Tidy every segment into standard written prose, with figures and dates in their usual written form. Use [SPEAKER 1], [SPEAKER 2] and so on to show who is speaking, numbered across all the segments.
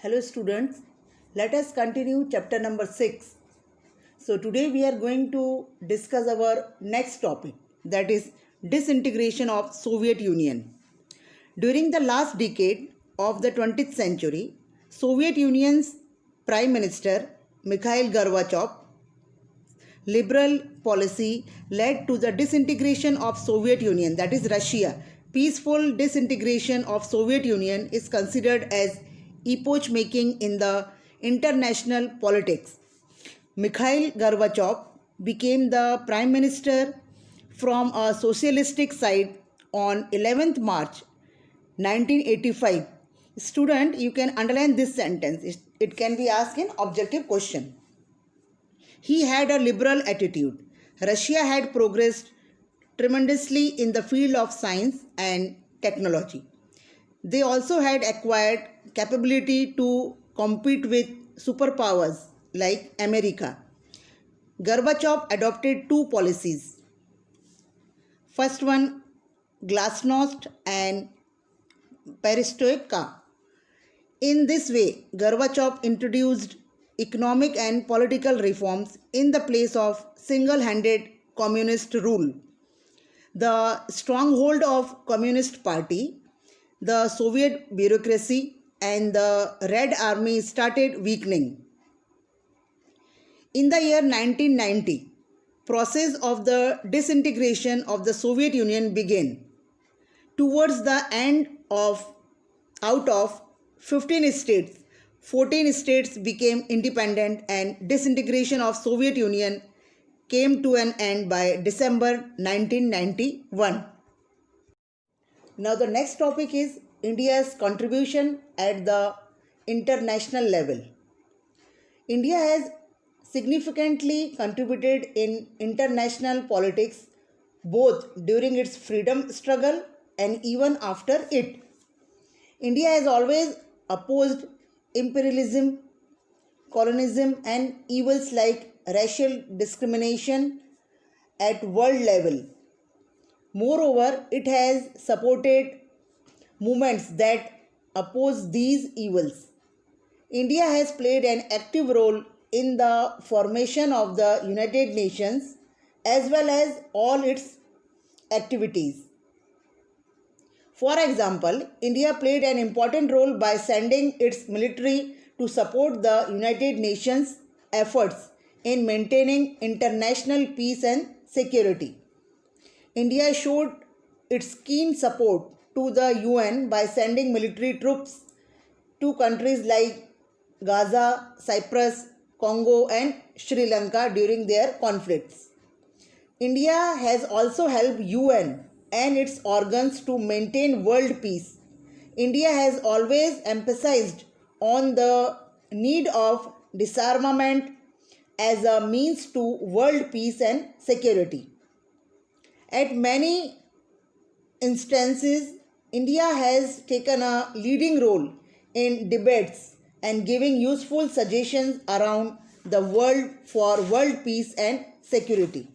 [SPEAKER 1] Hello students, let us continue chapter number 6. So today we are going to discuss our next topic, that is disintegration of Soviet Union. During the last decade of the 20th century, Soviet Union's Prime Minister Mikhail Gorbachev liberal policy led to the disintegration of Soviet Union, that is Russia. Peaceful disintegration of Soviet Union is considered as epoch making in the international politics. Mikhail Gorbachev became the prime minister from a socialistic side on 11th March 1985. Student, you can underline this sentence. It can be asked in objective question. He had a liberal attitude. Russia had progressed tremendously in the field of science and technology. They also had acquired capability to compete with superpowers like America. Gorbachev adopted two policies. First one, glasnost and perestroika. In this way, Gorbachev introduced economic and political reforms in the place of single-handed communist rule. The stronghold of Communist Party, the Soviet bureaucracy and the Red Army started weakening. In the year 1990, process of the disintegration of the Soviet Union began. Towards the end out of 15 states, 14 states became independent and disintegration of Soviet Union came to an end by December 1991. Now the next topic is India's contribution at the international level. India has significantly contributed in international politics both during its freedom struggle and even after it. India has always opposed imperialism, colonialism and evils like racial discrimination at world level. Moreover, it has supported movements that oppose these evils. India has played an active role in the formation of the United Nations as well as all its activities. For example, India played an important role by sending its military to support the United Nations efforts in maintaining international peace and security. India showed its keen support to the UN by sending military troops to countries like Gaza, Cyprus, Congo and Sri Lanka during their conflicts. India has also helped UN and its organs to maintain world peace. India has always emphasized on the need of disarmament as a means to world peace and security. At many instances, India has taken a leading role in debates and giving useful suggestions around the world for world peace and security.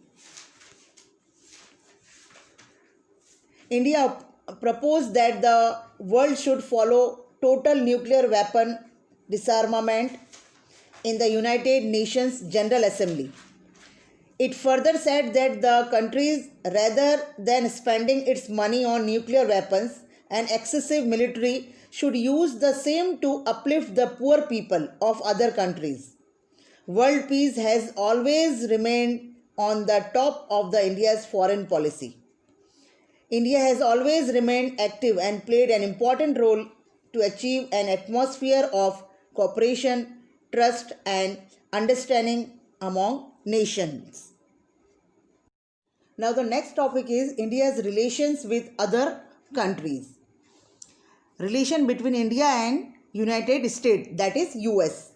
[SPEAKER 1] India proposed that the world should follow total nuclear weapon disarmament in the United Nations General Assembly. It further said that the countries, rather than spending its money on nuclear weapons and excessive military, should use the same to uplift the poor people of other countries. World peace has always remained on the top of the India's foreign policy. India has always remained active and played an important role to achieve an atmosphere of cooperation, trust and understanding among nations. Now the next topic is India's relations with other countries. Relation between India and United States, that is US.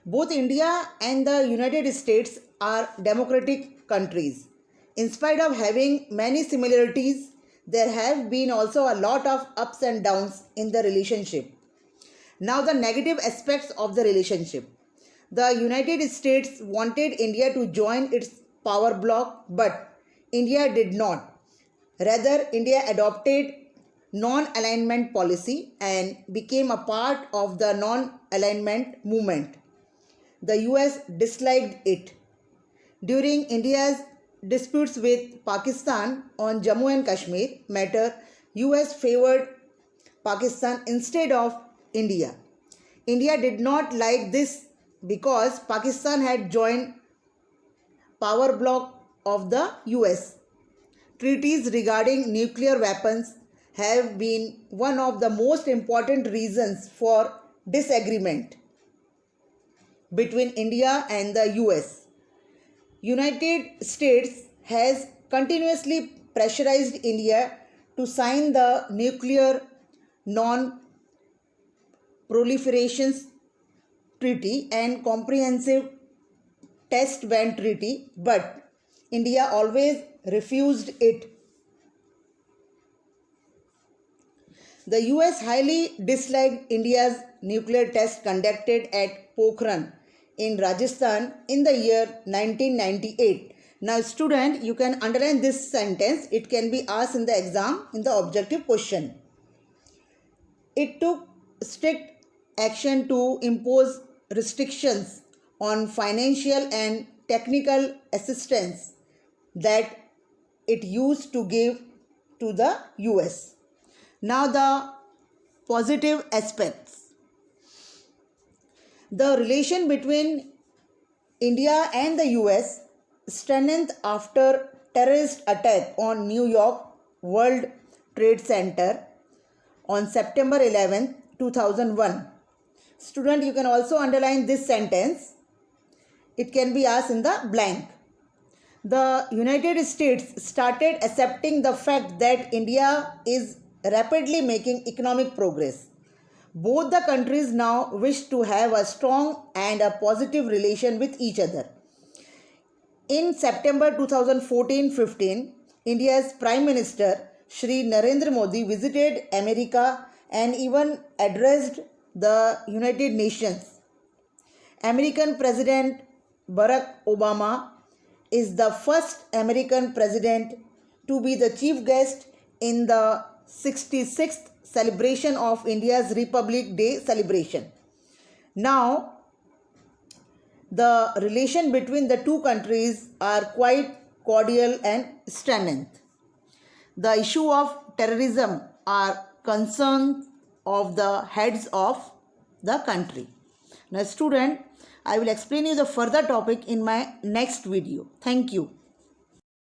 [SPEAKER 1] Both India and the United States are democratic countries. In spite of having many similarities, there have been also a lot of ups and downs in the relationship. Now the negative aspects of the relationship. The United States wanted India to join its power bloc, but India did not. Rather, India adopted non-alignment policy and became a part of the non-alignment movement. The US disliked it. During India's disputes with Pakistan on Jammu and Kashmir matter, US favored Pakistan instead of India. India did not like this because Pakistan had joined power bloc of the US. Treaties regarding nuclear weapons have been one of the most important reasons for disagreement between India and the US. United States has continuously pressurized India to sign the Nuclear Non-Proliferation Treaty and Comprehensive Test Ban Treaty, but India always refused it. The US highly disliked India's nuclear test conducted at Pokhran in Rajasthan in the year 1998. Now student, you can underline this sentence. It can be asked in the exam in the objective question. It took strict action to impose restrictions on financial and technical assistance that it used to give to the US. Now the positive aspects. The relation between India and the US strengthened after terrorist attack on New York World Trade Center on September 11, 2001. Student, you can also underline this sentence. It can be asked in the blank. The United States started accepting the fact that India is rapidly making economic progress. Both the countries now wish to have a strong and a positive relation with each other. In September 2014-15, India's Prime Minister Shri Narendra Modi visited America and even addressed the United Nations. American President Barack Obama is the first American president to be the chief guest in the 66th celebration of India's Republic Day celebration. Now, the relation between the two countries are quite cordial and strengthened. The issue of terrorism are concerns of the heads of the country. Now student, I will explain you the further topic in my next video. Thank you.